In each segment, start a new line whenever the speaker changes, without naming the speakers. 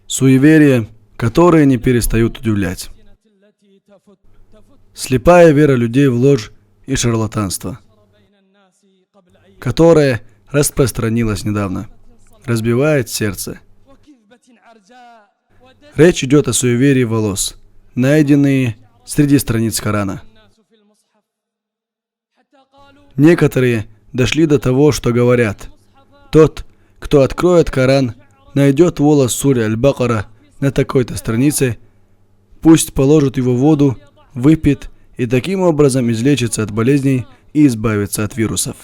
Суеверия, которые не перестают удивлять. Слепая вера людей в ложь и шарлатанство, которая распространилась недавно, разбивает сердце. Речь идет о суеверии волос, найденные среди страниц Корана. Некоторые дошли до того, что говорят: тот, кто откроет Коран, найдет волос суре Аль-Бакара на такой-то странице, пусть положит его в воду, выпьет и таким образом излечится от болезней и избавится от вирусов.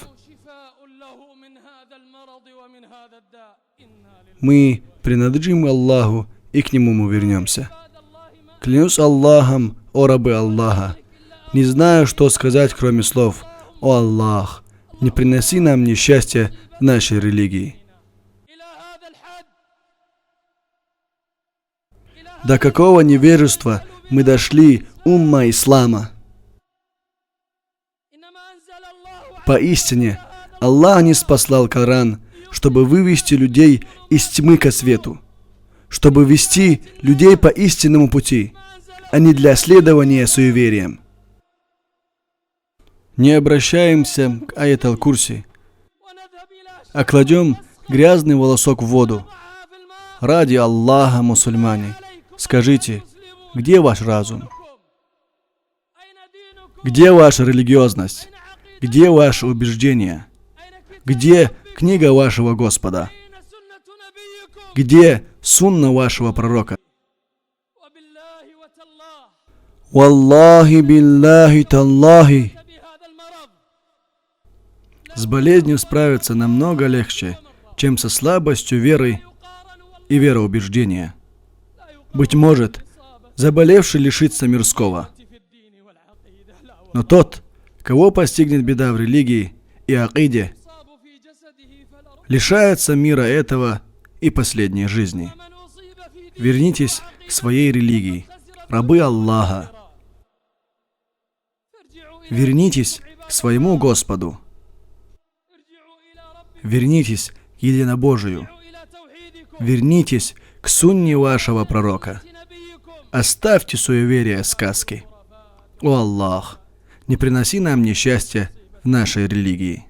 Мы принадлежим Аллаху и к Нему мы вернемся. Клянусь Аллахом, о рабы Аллаха, не знаю, что сказать, кроме слов: «О Аллах, не приноси нам несчастья в нашей религии». До какого невежества мы дошли, умма ислама? Поистине, Аллах не спаслал Коран, чтобы вывести людей из тьмы ко свету, чтобы вести людей по истинному пути, а не для следования суевериям. Не обращаемся к аят аль-Курси, а кладем грязный волосок в воду. Ради Аллаха, мусульмане, скажите, где ваш разум? Где ваша религиозность? Где ваше убеждение? Где книга вашего Господа? Где сунна вашего пророка? Валлахи биллахи таллахи. С болезнью справиться намного легче, чем со слабостью веры и вероубеждения. Быть может, заболевший лишится мирского. Но тот, кого постигнет беда в религии и акиде, лишается мира этого и последней жизни. Вернитесь к своей религии, рабы Аллаха. Вернитесь к своему Господу. Вернитесь к единобожию. Вернитесь к сунне вашего пророка. Оставьте суеверия, сказки. О Аллах, не приноси нам несчастья в нашей религии.